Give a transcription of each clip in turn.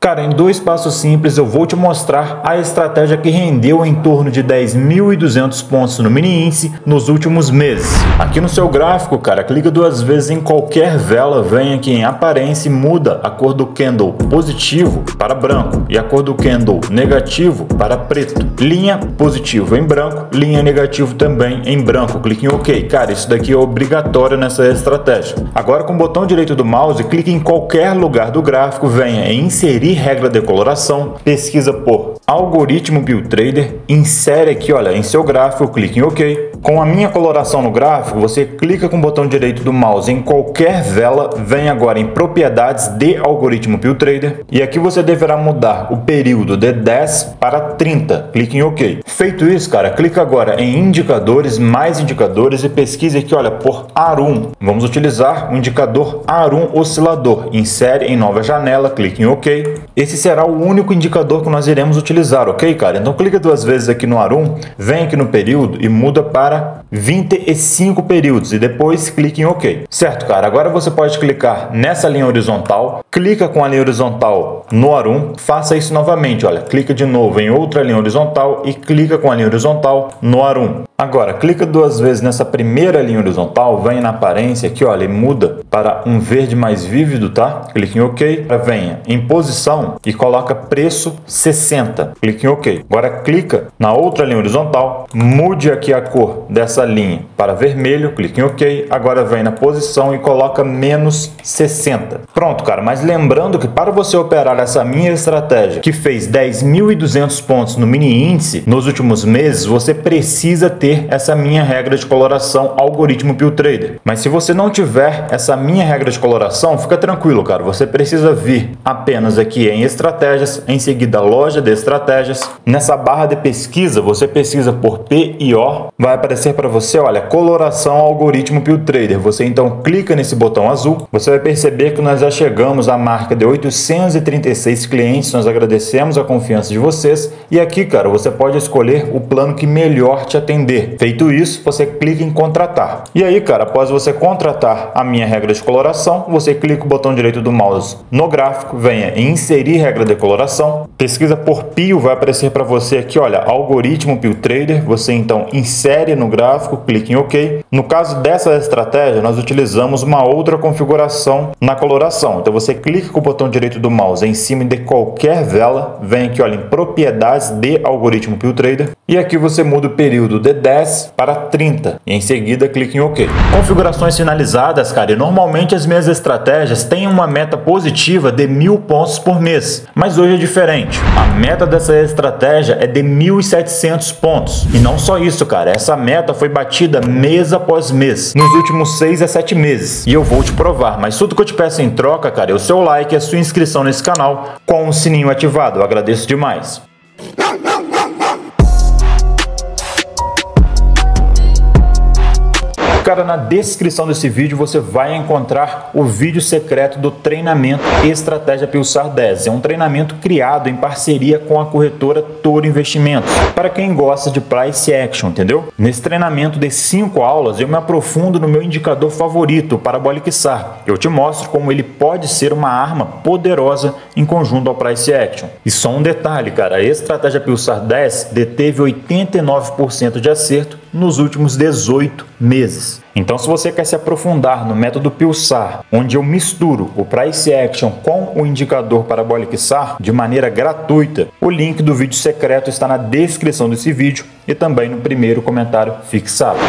Cara, em 2 passos simples eu vou te mostrar a estratégia que rendeu em torno de 10.200 pontos no mini índice nos últimos meses. Aqui no seu gráfico, cara, clica 2 vezes em qualquer vela, vem aqui em aparência e muda a cor do candle positivo para branco e a cor do candle negativo para preto. Linha positivo em branco, linha negativo também em branco. Clique em OK. Cara, isso daqui é obrigatório nessa estratégia. Agora com o botão direito do mouse, clique em qualquer lugar do gráfico, venha em inserir regra de coloração, pesquisa por algoritmo Billtrader, insere aqui, olha, em seu gráfico, clique em OK. Com a minha coloração no gráfico, você clica com o botão direito do mouse em qualquer vela, vem agora em propriedades de algoritmo Billtrader e aqui você deverá mudar o período de 10 para 30. Clique em OK. Feito isso, cara, clica agora em indicadores, mais indicadores e pesquise aqui, olha, por ARUM. Vamos utilizar o indicador ARUM oscilador. Insere em nova janela, clique em OK. Esse será o único indicador que nós iremos utilizar, ok, cara? Então clica 2 vezes aqui no ARUM, vem aqui no período e muda para 25 períodos e depois clique em OK. Certo, cara? Agora você pode clicar nessa linha horizontal, clica com a linha horizontal no ARUM, faça isso novamente, olha, clica de novo em outra linha horizontal e clica com a linha horizontal no ARUM. Agora, clica 2 vezes nessa primeira linha horizontal, vem na aparência aqui, olha, e muda para um verde mais vívido, tá? Clique em OK, venha em posição e coloca preço 60. Clique em OK. Agora clica na outra linha horizontal, mude aqui a cor dessa linha para vermelho, clique em OK. Agora vem na posição e coloca menos 60. Pronto, cara, mas lembrando que para você operar essa minha estratégia, que fez 10.200 pontos no mini índice nos últimos meses, você precisa ter essa minha regra de coloração algoritmo Billtrader. Mas se você não tiver essa minha regra de coloração, fica tranquilo, cara. Você precisa vir apenas aqui em estratégias, em seguida loja de estratégias. Nessa barra de pesquisa, você pesquisa por PIO, vai aparecer para você, olha, coloração algoritmo Billtrader. Você então clica nesse botão azul, você vai perceber que nós já chegamos à marca de 836 clientes. Nós agradecemos a confiança de vocês e aqui, cara, você pode escolher o plano que melhor te atender. Feito isso, você clica em contratar. E aí, cara, após você contratar a minha regra de coloração, você clica o botão direito do mouse no gráfico, venha em inserir regra de coloração, pesquisa por PIO, vai aparecer para você aqui, olha, algoritmo Billtrader, você então insere no gráfico, clique em OK. No caso dessa estratégia, nós utilizamos uma outra configuração na coloração. Então você clica com o botão direito do mouse em cima de qualquer vela, vem aqui, olha, em propriedades de algoritmo Billtrader e aqui você muda o período de 10 para 30 e em seguida clique em OK. Configurações finalizadas, cara, e normalmente as minhas estratégias têm uma meta positiva de 1.000 pontos por mês, mas hoje é diferente. A meta dessa estratégia é de 1.700 pontos e não só isso, cara, essa meta foi batida mês após mês nos últimos 6 a 7 meses e eu vou te provar, mas tudo que eu te peço em troca, cara, é o seu like e a sua inscrição nesse canal com o sininho ativado. Eu agradeço demais. Cara, na descrição desse vídeo você vai encontrar o vídeo secreto do treinamento Estratégia Pulsar 10. É um treinamento criado em parceria com a corretora Toro Investimentos, para quem gosta de price action, entendeu? Nesse treinamento de 5 aulas eu me aprofundo no meu indicador favorito, o Parabolic SAR. Eu te mostro como ele pode ser uma arma poderosa em conjunto ao price action. E só um detalhe, cara, a Estratégia Pulsar 10 deteve 89% de acerto nos últimos 18 meses. Então, se você quer se aprofundar no método Pulsar, onde eu misturo o Price Action com o indicador Parabolic SAR de maneira gratuita, o link do vídeo secreto está na descrição desse vídeo e também no primeiro comentário fixado.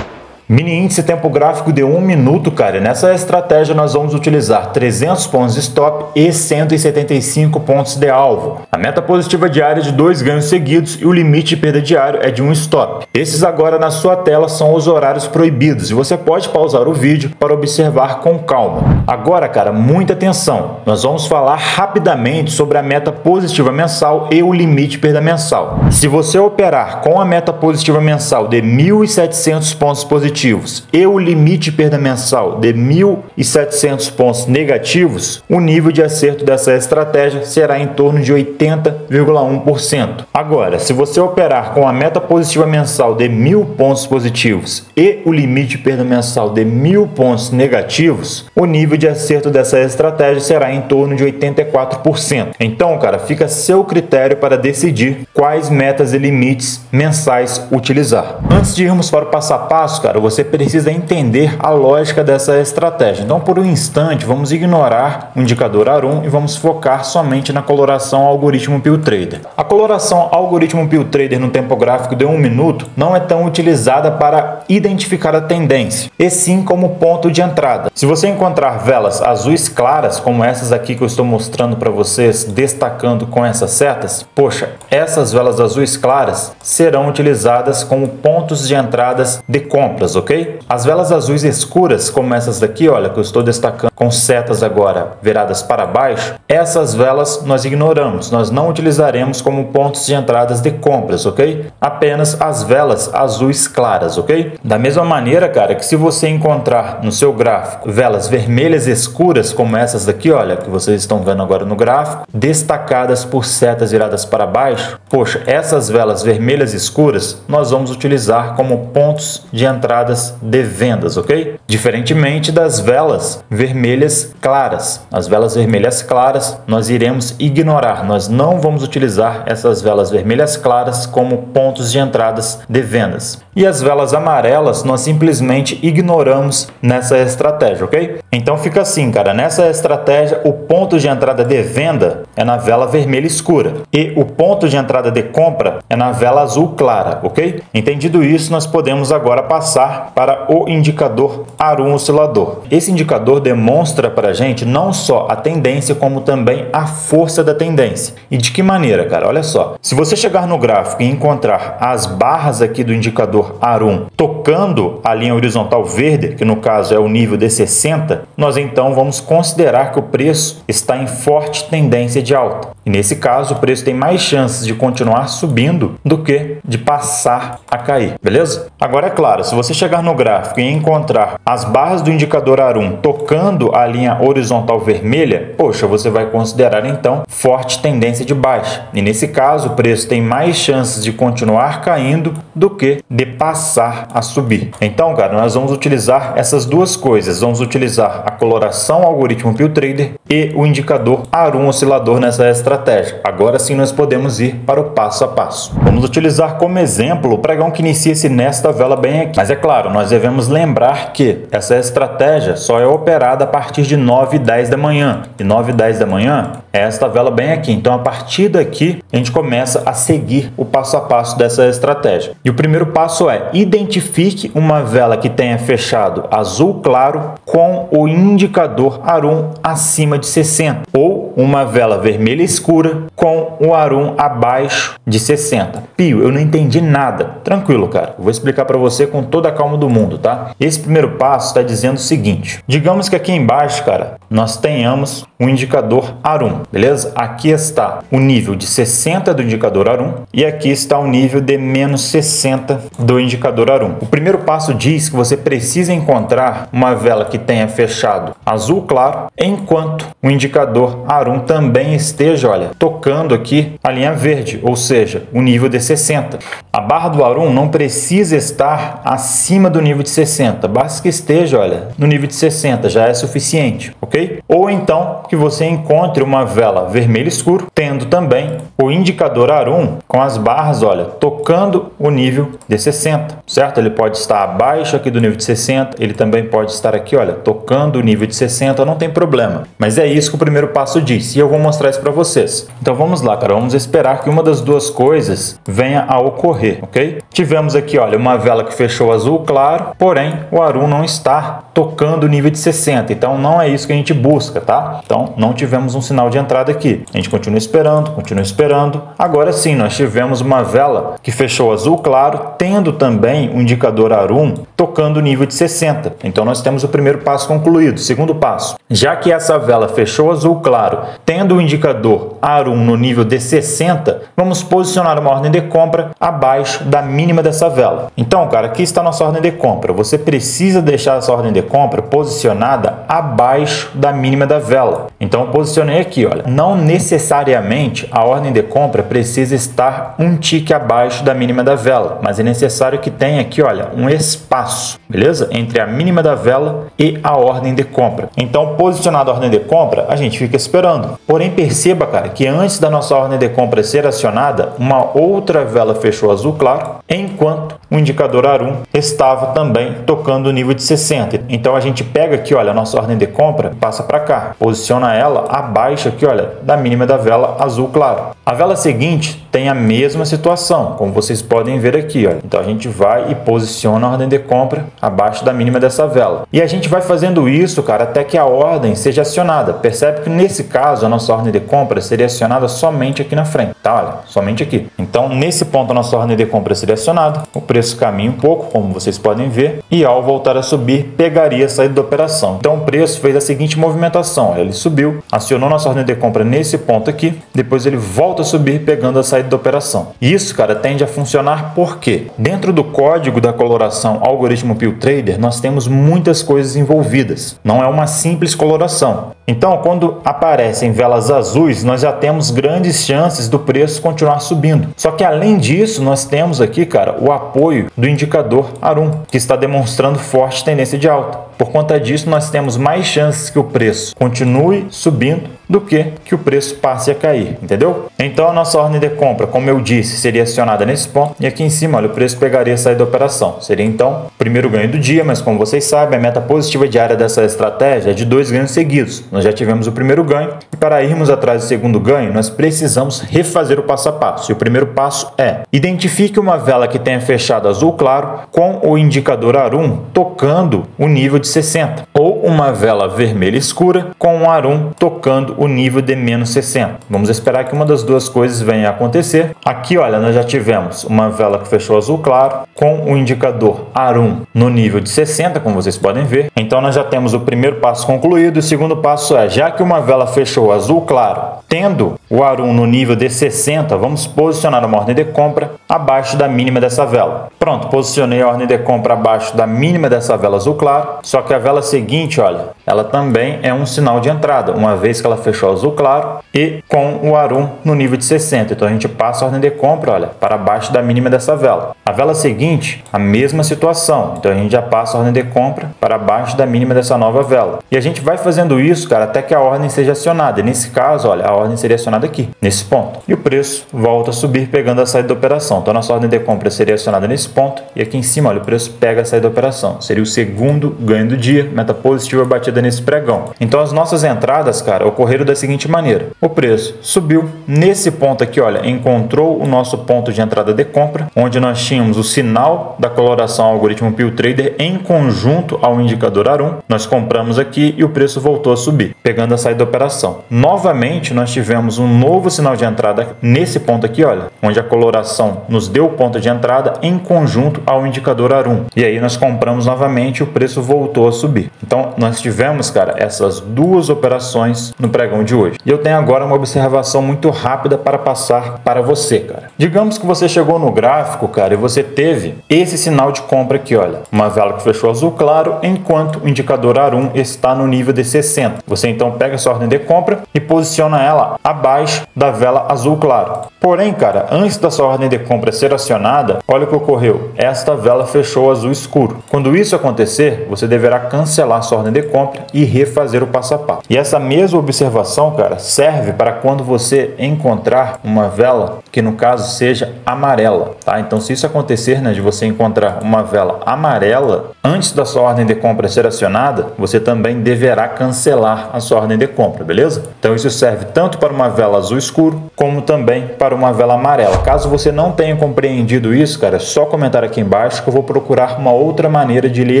Mini índice tempo gráfico de 1 minuto, cara. E nessa estratégia nós vamos utilizar 300 pontos de stop e 175 pontos de alvo. A meta positiva diária é de 2 ganhos seguidos e o limite de perda diário é de 1 stop. Esses agora na sua tela são os horários proibidos e você pode pausar o vídeo para observar com calma. Agora, cara, muita atenção. Nós vamos falar rapidamente sobre a meta positiva mensal e o limite de perda mensal. Se você operar com a meta positiva mensal de 1.700 pontos positivos positivos e o limite de perda mensal de 1.700 pontos negativos, o nível de acerto dessa estratégia será em torno de 80,1%. Agora, se você operar com a meta positiva mensal de 1.000 pontos positivos e o limite de perda mensal de 1.000 pontos negativos, o nível de acerto dessa estratégia será em torno de 84%. Então, cara, fica a seu critério para decidir quais metas e limites mensais utilizar. Antes de irmos para o passo a passo, cara, você precisa entender a lógica dessa estratégia. Então, por um instante, vamos ignorar o indicador ARUM e vamos focar somente na coloração algoritmo Pill Trader. A coloração algoritmo Pill Trader no tempo gráfico de 1 minuto não é tão utilizada para identificar a tendência, e sim como ponto de entrada. Se você encontrar velas azuis claras, como essas aqui que eu estou mostrando para vocês, destacando com essas setas, poxa, essas velas azuis claras serão utilizadas como pontos de entradas de compras, ok? As velas azuis escuras, como essas daqui, olha, que eu estou destacando com setas agora viradas para baixo, essas velas nós ignoramos, nós não utilizaremos como pontos de entradas de compras, ok? Apenas as velas azuis claras, ok? Da mesma maneira, cara, que se você encontrar no seu gráfico velas vermelhas escuras, como essas daqui, olha, que vocês estão vendo agora no gráfico, destacadas por setas viradas para baixo, poxa, essas velas vermelhas escuras nós vamos utilizar como pontos de entradas de vendas, ok? Diferentemente das velas vermelhas claras. As velas vermelhas claras nós iremos ignorar, nós não vamos utilizar essas velas vermelhas claras como pontos de entradas de vendas. E as velas amarelas nós simplesmente ignoramos nessa estratégia, ok? Então fica assim, cara, nessa estratégia o ponto de entrada de venda é na vela vermelha escura e o ponto de entrada de compra é na vela azul clara, ok? Entendido isso, nós podemos agora passar para o indicador ARUM oscilador. Esse indicador demonstra para a gente não só a tendência, como também a força da tendência. E de que maneira, cara? Olha só, se você chegar no gráfico e encontrar as barras aqui do indicador ARUM tocando a linha horizontal verde, que no caso é o nível de 60, nós então vamos considerar que o preço está em forte tendência de alta. E nesse caso, o preço tem mais chances de continuar subindo do que de passar a cair, beleza? Agora, é claro, se você chegar no gráfico e encontrar as barras do indicador ARUM tocando a linha horizontal vermelha, poxa, você vai considerar então forte tendência de baixa. E nesse caso, o preço tem mais chances de continuar caindo do que de passar a subir. Então, cara, nós vamos utilizar essas duas coisas. Vamos utilizar a coloração algoritmo Pill Trader e o indicador ARUM oscilador nessa estratégia. Agora sim nós podemos ir para o passo a passo. Vamos utilizar como exemplo o pregão que inicia-se nesta vela bem aqui. Mas é claro, nós devemos lembrar que essa estratégia só é operada a partir de 9h10 da manhã. E 9h10 da manhã é esta vela bem aqui. Então a partir daqui a gente começa a seguir o passo a passo dessa estratégia. E o primeiro passo é: identifique uma vela que tenha fechado azul claro com o indicador ARUM acima de 60 ou uma vela vermelha escura com o ARUM abaixo de 60. Pio, eu não entendi nada. Tranquilo, cara. Eu vou explicar para você com toda a calma do mundo, tá? Esse primeiro passo está dizendo o seguinte: digamos que aqui embaixo, cara, nós tenhamos um indicador ARUM, beleza? Aqui está o nível de 60 do indicador ARUM e aqui está o nível de menos 60 do indicador ARUM. O primeiro passo diz que você precisa encontrar uma vela que tenha fechado azul claro, enquanto o indicador ARUM também esteja, olha, tocando aqui a linha verde, ou seja, o nível de 60. A barra do ARUM não precisa estar acima do nível de 60, basta que esteja, olha, no nível de 60, já é suficiente, ok? Ou então que você encontre uma vela vermelho escuro, tendo também o indicador ARUM com as barras, olha, tocando o nível de 60, certo? Ele pode estar abaixo aqui do nível de 60, ele também pode estar aqui, olha, tocando o nível de 60, não tem problema. Mas é isso que o primeiro passo diz, e eu vou mostrar isso para vocês. Então vamos lá, cara, vamos esperar que uma das duas coisas venha a ocorrer, ok? Tivemos aqui, olha, uma vela que fechou azul claro, porém o ARUM não está tocando o nível de 60, então não é isso que a gente busca, tá? Então não tivemos um sinal de entrada aqui. A gente continua esperando. Agora sim, nós tivemos uma vela que fechou azul claro, tendo também um indicador ARUM tocando o nível de 60. Então nós temos o primeiro passo concluído. Segundo passo, já que essa vela fechou azul claro, tendo o indicador ARUM no nível de 60, vamos posicionar uma ordem de compra abaixo da mínima dessa vela. Então, cara, aqui está a nossa ordem de compra. Você precisa deixar essa ordem de compra posicionada abaixo da mínima da vela. Então, eu posicionei aqui, olha. Não necessariamente a ordem de compra precisa estar um tique abaixo da mínima da vela, mas é necessário que tenha aqui, olha, um espaço, beleza? Entre a mínima da vela e a ordem de compra. Então, posicionada a ordem de compra, a gente fica esperando. Porém, perceba, cara, que antes da nossa ordem de compra ser acionada, uma outra vela fechou azul claro, enquanto o indicador ARUM estava também tocando o nível de 60. Então, a gente pega aqui, olha, a nossa ordem de compra, passa para cá, posiciona ela abaixo aqui, olha, da mínima da vela azul claro. A vela seguinte tem a mesma situação, como vocês podem ver aqui, olha. Então, a gente vai e posiciona a ordem de compra abaixo da mínima dessa vela. E a gente vai fazendo isso, cara, até que a ordem seja acionada. Percebe que nesse caso a nossa ordem de compra seria acionada somente aqui na frente, tá? Olha, somente aqui. Então, nesse ponto a nossa ordem de compra seria acionada, o preço caminha um pouco, como vocês podem ver, e ao voltar a subir, pegaria a saída da operação. Então, o preço fez a seguinte movimentação, olha, ele subiu, acionou nossa ordem de compra nesse ponto aqui, depois ele volta a subir, pegando a saída da operação. E isso, cara, tende a funcionar porque dentro do código da coloração algoritmo PillTrader, nós temos muitas coisas envolvidas. Não é uma simples coloração. Então, quando aparecem velas azuis, nós já temos grandes chances do preço continuar subindo. Só que além disso, nós temos aqui, cara, o apoio do indicador ARUM, que está demonstrando forte tendência de alta. Por conta disso, nós temos mais chances que o preço continue subindo do que o preço passe a cair, entendeu? Então, a nossa ordem de compra, como eu disse, seria acionada nesse ponto. E aqui em cima, olha, o preço pegaria a saída da operação. Seria, então, o primeiro ganho do dia, mas como vocês sabem, a meta positiva diária dessa estratégia é de 2 ganhos seguidos. Nós já tivemos o primeiro ganho e para irmos atrás do segundo ganho, nós precisamos refazer o passo a passo. E o primeiro passo é: identifique uma vela que tenha fechado azul claro com o indicador ARUM tocando o nível de 60, ou uma vela vermelha escura com o ARUM tocando o nível de menos 60. Vamos esperar que uma das duas coisas venha a acontecer. Aqui, olha, nós já tivemos uma vela que fechou azul claro com o indicador ARUM no nível de 60, como vocês podem ver. Então, nós já temos o primeiro passo concluído. O segundo passo é, já que uma vela fechou azul claro, tendo o ARUM no nível de 60, vamos posicionar uma ordem de compra abaixo da mínima dessa vela. Pronto, posicionei a ordem de compra abaixo da mínima dessa vela azul claro, só que a vela seguinte, olha, ela também é um sinal de entrada, uma vez que ela fechou azul claro e com o ARUM no nível de 60. Então, a gente passa a ordem de compra, olha, para baixo da mínima dessa vela. A vela seguinte, a mesma situação. Então, a gente já passa a ordem de compra para baixo da mínima dessa nova vela. E a gente vai fazendo isso, cara, até que a ordem seja acionada. E nesse caso, olha, a ordem seria acionada aqui, nesse ponto. E o preço volta a subir, pegando a saída da operação. Então, a nossa ordem de compra seria acionada nesse ponto. E aqui em cima, olha, o preço pega a saída da operação. Seria o segundo ganho do dia, meta positiva batida nesse pregão. Então, as nossas entradas, cara, ocorreram da seguinte maneira: o preço subiu, nesse ponto aqui, olha, encontrou o nosso ponto de entrada de compra, onde nós tínhamos o sinal da coloração algoritmo PillTrader em conjunto ao indicador ARUM. Nós compramos aqui e o preço voltou a subir, pegando a saída da operação. Novamente, nós tivemos um novo sinal de entrada nesse ponto aqui, olha, onde a coloração nos deu o ponto de entrada em conjunto ao indicador ARUM. E aí nós compramos novamente e o preço voltou a subir. Então, nós tivemos, cara, essas duas operações no pregão de hoje. E eu tenho agora uma observação muito rápida para passar para você, cara. Digamos que você chegou no gráfico, cara, e você teve esse sinal de compra aqui, olha. Uma vela que fechou azul claro, enquanto o indicador ARUM está no nível de 60. Você então pega essa ordem de compra e posiciona ela abaixo da vela azul claro. Porém, cara, antes da sua ordem de compra ser acionada, olha o que ocorreu. Esta vela fechou azul escuro. Quando isso acontecer, você deverá cancelar sua ordem de compra e refazer o passo a passo. E essa mesma observação, cara, serve para quando você encontrar uma vela que no caso seja amarela, tá? Então, se isso acontecer, né, de você encontrar uma vela amarela antes da sua ordem de compra ser acionada, você também deverá cancelar a sua ordem de compra, beleza? Então, isso serve tanto para uma vela azul escuro como também para uma vela amarela. Caso você não tenha compreendido isso, cara, é só comentar aqui embaixo que eu vou procurar uma outra maneira de lhe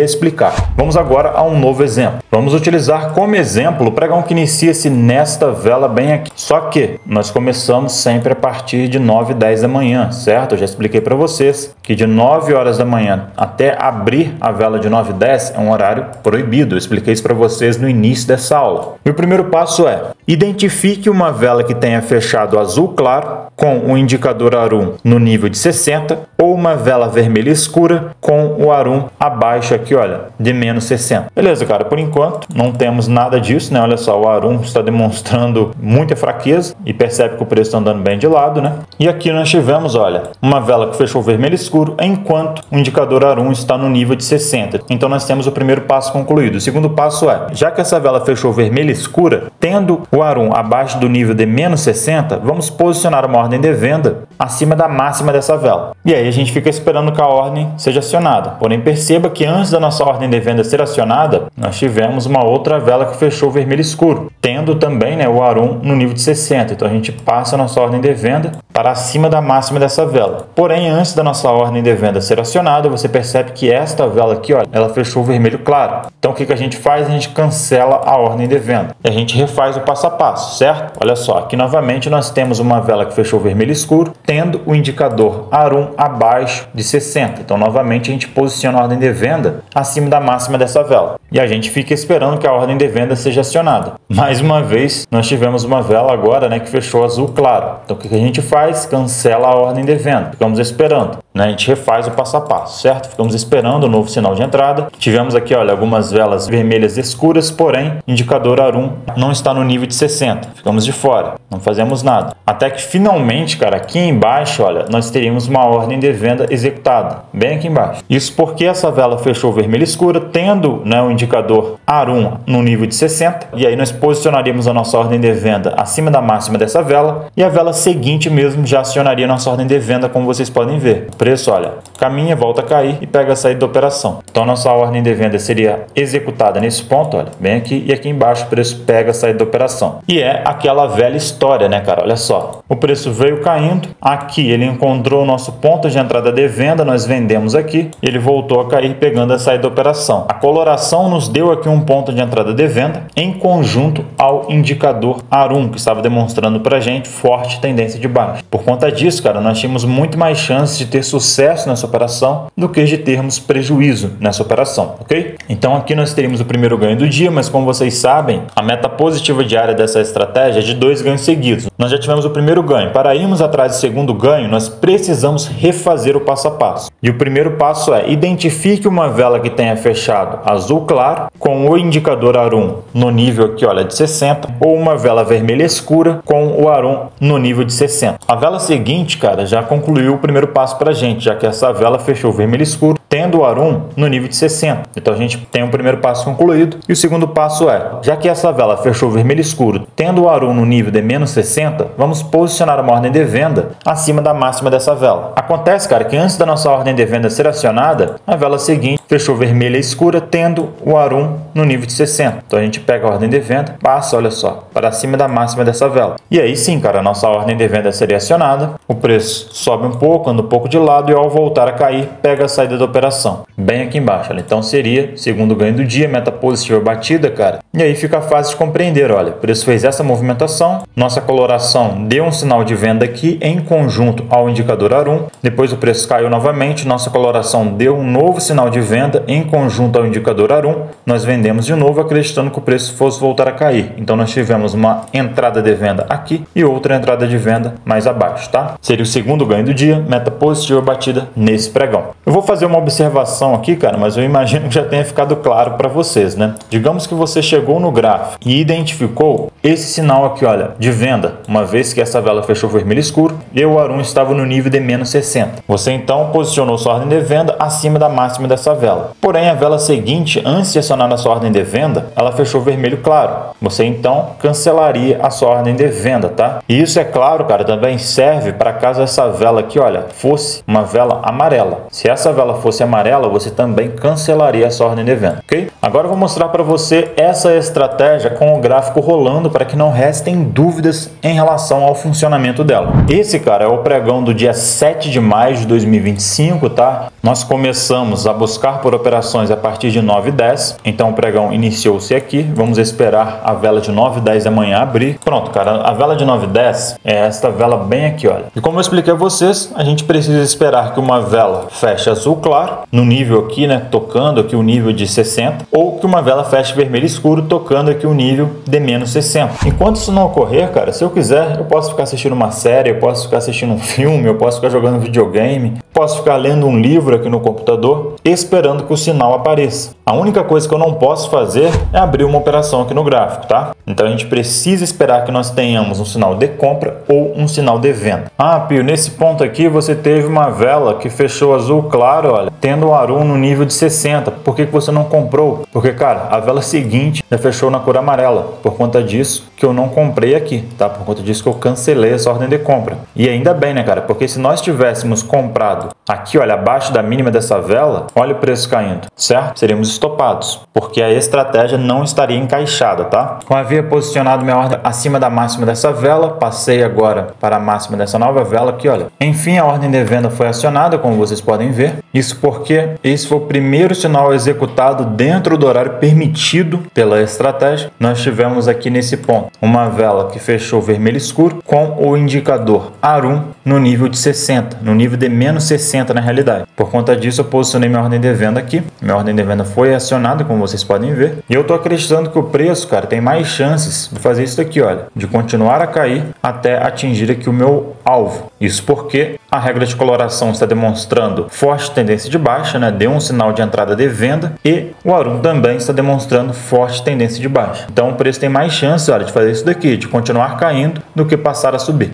explicar. Vamos agora a um novo exemplo. Vamos utilizar como exemplo o pregão que inicia-se nesta vela bem aqui. Só que nós começamos sempre a partir de 9h10 da manhã, certo? Eu já expliquei para vocês que de 9 horas da manhã até abrir a vela de 9h10 é um horário proibido. Eu expliquei isso para vocês no início dessa aula. E o primeiro passo é, Identifique uma vela que tenha fechado azul claro com o indicador ARUM no nível de 60 ou uma vela vermelha escura com o ARUM abaixo aqui, olha, de menos 60. Beleza, cara, por enquanto não temos nada disso, né? Olha só, o ARUM está demonstrando muita fraqueza e percebe que o preço está andando bem de lado, né? E aqui nós tivemos, olha, uma vela que fechou vermelho escuro enquanto o indicador ARUM está no nível de 60. Então nós temos o primeiro passo concluído. O segundo passo é, já que essa vela fechou vermelha escura, tendo o ARUM abaixo do nível de menos 60, vamos posicionar uma ordem de venda acima da máxima dessa vela. E aí a gente fica esperando que a ordem seja acionada. Porém, perceba que antes da nossa ordem de venda ser acionada, nós tivemos uma outra vela que fechou vermelho escuro, tendo também, né, o ARUM no nível de 60. Então a gente passa a nossa ordem de venda para acima da máxima dessa vela. Porém, antes da nossa ordem de venda ser acionada, você percebe que esta vela aqui, olha, ela fechou vermelho claro. Então o que a gente faz? A gente cancela a ordem de venda. E a gente refaz o passo a passo, certo? Olha só, aqui novamente nós temos uma vela que fechou vermelho escuro, tendo o indicador ARUM abaixo de 60. Então novamente a gente posiciona a ordem de venda acima da máxima dessa vela. E a gente fica esperando que a ordem de venda seja acionada. Mais uma vez, nós tivemos uma vela agora, né, que fechou azul claro. Então o que a gente faz? Cancela a ordem de venda. Ficamos esperando, né? A gente refaz o passo a passo, certo? Ficamos esperando o novo sinal de entrada. Tivemos aqui, olha, algumas velas vermelhas escuras, porém, indicador ARUM não está no nível de 60. Ficamos de fora, não fazemos nada. Até que finalmente, cara, aqui embaixo, olha, nós teríamos uma ordem de venda executada, bem aqui embaixo. Isso porque essa vela fechou vermelha escura, tendo, né, o indicador ARUM no nível de 60. E aí nós posicionaríamos a nossa ordem de venda acima da máxima dessa vela. E a vela seguinte mesmo já acionaria a nossa ordem de venda, como vocês podem ver. O preço, olha, caminha, volta a cair e pega a saída da operação. Então a nossa ordem de venda seria executada nesse ponto, olha, bem aqui, e aqui embaixo o preço pega a saída da operação. E é aquela velha história, né, cara? Olha só, o preço veio caindo, aqui ele encontrou o nosso ponto de entrada de venda, nós vendemos aqui, ele voltou a cair pegando a saída da operação. A coloração nos deu aqui um ponto de entrada de venda em conjunto ao indicador ARUM, que estava demonstrando pra gente forte tendência de baixa. Por conta disso, cara, nós tínhamos muito mais chances de ter sucesso nessa operação do que de termos prejuízo nessa operação, ok? Então aqui nós teríamos o primeiro ganho do dia, mas como vocês sabem, a meta positiva diária dessa estratégia é de 2 ganhos seguidos. Nós já tivemos o primeiro ganho. Para irmos atrás do segundo ganho, nós precisamos refazer o passo a passo. E o primeiro passo é: identifique uma vela que tenha fechado azul claro com o indicador ARUM no nível aqui, olha, de 60, ou uma vela vermelha escura com o ARUM no nível de 60. A vela seguinte, cara, já concluiu o primeiro passo para a gente, já que essa vela fechou vermelho escuro, tendo o ARUM no nível de 60. Então a gente tem o primeiro passo concluído. E o segundo passo é, já que essa vela fechou vermelho escuro, tendo o ARUM no nível de menos 60, vamos posicionar uma ordem de venda acima da máxima dessa vela. Acontece, cara, que antes da nossa ordem de venda ser acionada, a vela seguinte fechou vermelha escura, tendo o ARUM no nível de 60. Então a gente pega a ordem de venda, passa, olha só, para cima da máxima dessa vela. E aí sim, cara, a nossa ordem de venda seria acionada, o preço sobe um pouco, anda um pouco de lado e ao voltar a cair, pega a saída da operação, bem aqui embaixo. Olha. Então seria segundo ganho do dia, meta positiva batida, cara. E aí fica fácil de compreender, olha, o preço fez essa movimentação, nossa coloração deu um sinal de venda aqui em conjunto ao indicador ARUM, depois o preço caiu novamente, nossa coloração deu um novo sinal de venda em conjunto ao indicador ARUM, nós vendemos de novo acreditando que o preço fosse voltar a cair. Então nós tivemos uma entrada de venda aqui e outra entrada de venda mais abaixo, tá? Seria o segundo ganho do dia, meta positiva batida nesse pregão. Eu vou fazer uma observação aqui, cara, mas eu imagino que já tenha ficado claro para vocês, né? Digamos que você chegou no gráfico e identificou esse sinal aqui, olha, de venda, uma vez que essa vela fechou vermelho escuro e o ARUM estava no nível de menos 60. Você então posicionou sua ordem de venda acima da máxima dessa vela. Porém, a vela seguinte, antes de acionar a sua ordem de venda, ela fechou vermelho claro. Você então cancelaria a sua ordem de venda, tá? E isso, é claro, cara, também serve para caso essa vela aqui, olha, fosse uma vela amarela. Se essa vela fosse amarela, você também cancelaria essa ordem de venda, ok? Agora eu vou mostrar para você essa estratégia com o gráfico rolando para que não restem dúvidas em relação ao funcionamento dela. Esse, cara, é o pregão do dia 7 de maio de 2025, tá? Nós começamos a buscar por operações a partir de 9h10, então o pregão iniciou-se aqui, vamos esperar a vela de 9h10 da manhã abrir. Pronto, cara, a vela de 9h10 é esta vela bem aqui, olha. E como eu expliquei a vocês, a gente precisa esperar que uma vela feche azul claro, no nível aqui, né, tocando aqui o nível de 60, ou que uma vela feche vermelho escuro, tocando aqui o nível de menos 60. Enquanto isso não ocorrer, cara, se eu quiser, eu posso ficar assistindo uma série, eu posso ficar assistindo um filme, eu posso ficar jogando videogame, posso ficar lendo um livro aqui no computador, esperando que o sinal apareça. A única coisa que eu não posso fazer é abrir uma operação aqui no gráfico, tá? Então a gente precisa esperar que nós tenhamos um sinal de compra ou um sinal de venda. Ah, Pio, nesse ponto aqui você teve uma vela que fechou azul claro, olha, tendo o ARUM no nível de 60. Por que você não comprou? Porque, cara, a vela seguinte já fechou na cor amarela. Por conta disso que eu não comprei aqui, tá? Por conta disso que eu cancelei essa ordem de compra. E ainda bem, né, cara? Porque se nós tivéssemos comprado aqui, olha, abaixo da mínima dessa vela, olha o preço caindo, certo? Seríamos estopados, porque a estratégia não estaria encaixada, tá? Eu havia posicionado minha ordem acima da máxima dessa vela, passei agora para a máxima dessa nova vela aqui, olha. Enfim, a ordem de venda foi acionada, como vocês podem ver. Isso porque esse foi o primeiro sinal executado dentro do horário permitido pela estratégia. Nós tivemos aqui nesse ponto uma vela que fechou vermelho escuro com o indicador ARUM no nível de 60, no nível de menos 60 na realidade. Por conta disso, eu posicionei minha ordem de venda aqui. Minha ordem de venda foi acionada, como vocês podem ver. E eu tô acreditando que o preço, cara, tem mais chances de fazer isso aqui, olha, de continuar a cair até atingir aqui o meu alvo. Isso porque a regra de coloração está demonstrando forte tendência de baixa, né? Deu um sinal de entrada de venda e o ARUM também está demonstrando forte tendência de baixa. Então o preço tem mais chance, olha, de fazer isso daqui, de continuar caindo do que passar a subir.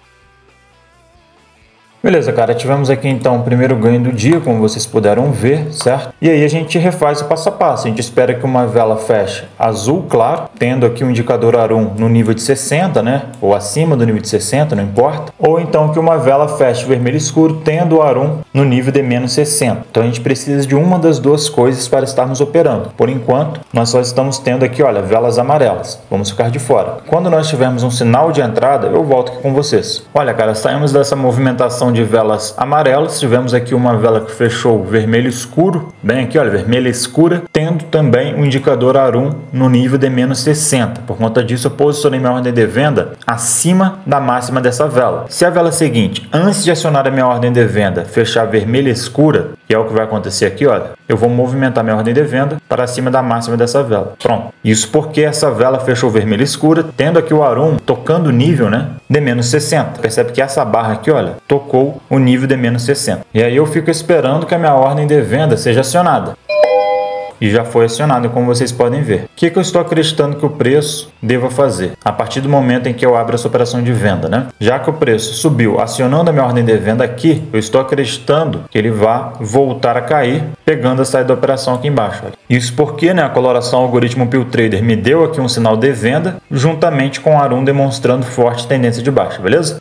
Beleza, cara, tivemos aqui então o primeiro ganho do dia, como vocês puderam ver, certo? E aí a gente refaz o passo a passo, a gente espera que uma vela feche azul claro, tendo aqui o indicador ARUM no nível de 60, né? Ou acima do nível de 60, não importa. Ou então que uma vela feche vermelho escuro, tendo o ARUM no nível de menos 60. Então a gente precisa de uma das duas coisas para estarmos operando. Por enquanto, nós só estamos tendo aqui, olha, velas amarelas. Vamos ficar de fora. Quando nós tivermos um sinal de entrada, eu volto aqui com vocês. Olha, cara, saímos dessa movimentação de velas amarelas, tivemos aqui uma vela que fechou vermelho escuro, bem aqui, olha, vermelha escura, tendo também o indicador ARUM no nível de menos 60. Por conta disso, eu posicionei minha ordem de venda acima da máxima dessa vela. Se a vela seguinte, antes de acionar a minha ordem de venda, fechar vermelha escura, que é o que vai acontecer aqui, olha, eu vou movimentar minha ordem de venda para cima da máxima dessa vela. Pronto. Isso porque essa vela fechou vermelha escura, tendo aqui o ARUM tocando o nível, né, de menos 60. Percebe que essa barra aqui, olha, tocou o nível de menos 60. E aí eu fico esperando que a minha ordem de venda seja acionada. E já foi acionado, como vocês podem ver. O que eu estou acreditando que o preço deva fazer? A partir do momento em que eu abro essa operação de venda, né? Já que o preço subiu acionando a minha ordem de venda aqui, eu estou acreditando que ele vai voltar a cair, pegando a saída da operação aqui embaixo. Olha. Isso porque, né, a coloração algoritmo Pio Trader me deu aqui um sinal de venda, juntamente com o ARUM demonstrando forte tendência de baixa, beleza?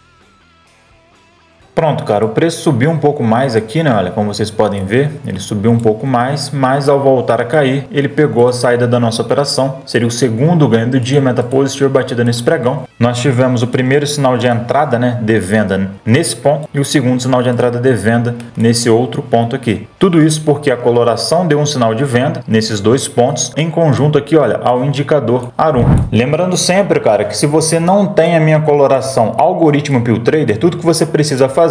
Pronto, cara, o preço subiu um pouco mais aqui, né? Olha, como vocês podem ver, ele subiu um pouco mais, mas ao voltar a cair, ele pegou a saída da nossa operação. Seria o segundo ganho do dia, meta positiva batida nesse pregão. Nós tivemos o primeiro sinal de entrada, né, de venda nesse ponto e o segundo sinal de entrada de venda nesse outro ponto aqui. Tudo isso porque a coloração deu um sinal de venda nesses dois pontos, em conjunto aqui, olha, ao indicador ARUM. Lembrando sempre, cara, que se você não tem a minha coloração algoritmo Pio Trader, tudo que você precisa fazer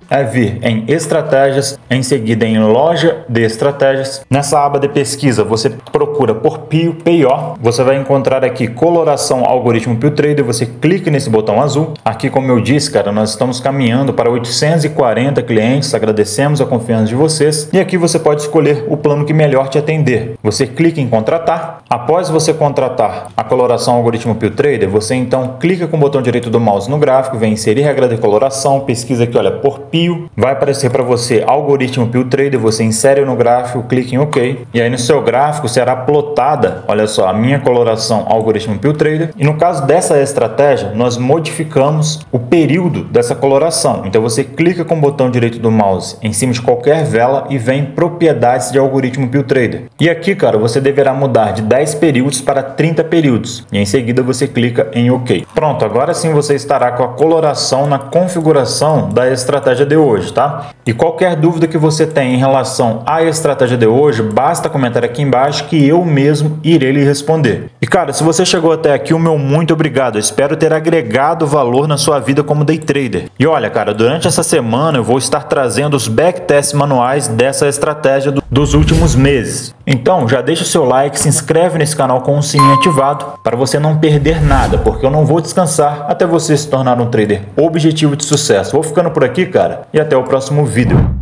é vir em estratégias, em seguida em loja de estratégias. Nessa aba de pesquisa você procura por Pio, PIO, você vai encontrar aqui coloração algoritmo Pio Trader, você clica nesse botão azul. Aqui, como eu disse, cara, nós estamos caminhando para 840 clientes, agradecemos a confiança de vocês e aqui você pode escolher o plano que melhor te atender. Você clica em contratar. Após você contratar a coloração algoritmo Pio Trader, você então clica com o botão direito do mouse no gráfico, vem inserir regra de coloração, pesquisa aqui, olha, por Pio, vai aparecer para você algoritmo Pio Trader, você insere no gráfico, clica em OK, e aí no seu gráfico será plotada, olha só, a minha coloração algoritmo Pio Trader, e no caso dessa estratégia, nós modificamos o período dessa coloração, então você clica com o botão direito do mouse em cima de qualquer vela e vem propriedades de algoritmo Pio Trader, e aqui, cara, você deverá mudar de 10 períodos para 30 períodos, e em seguida você clica em OK. Pronto, agora sim você estará com a coloração na configuração da estratégia de hoje, tá? E qualquer dúvida que você tenha em relação à estratégia de hoje, basta comentar aqui embaixo que eu mesmo irei lhe responder. E cara, se você chegou até aqui, o meu muito obrigado. Eu espero ter agregado valor na sua vida como day trader. E olha, cara, durante essa semana eu vou estar trazendo os backtests manuais dessa estratégia dos últimos meses. Então, já deixa o seu like, se inscreve nesse canal com o sininho ativado para você não perder nada, porque eu não vou descansar até você se tornar um trader objetivo de sucesso. Vou ficando por aqui, cara, e até o próximo vídeo.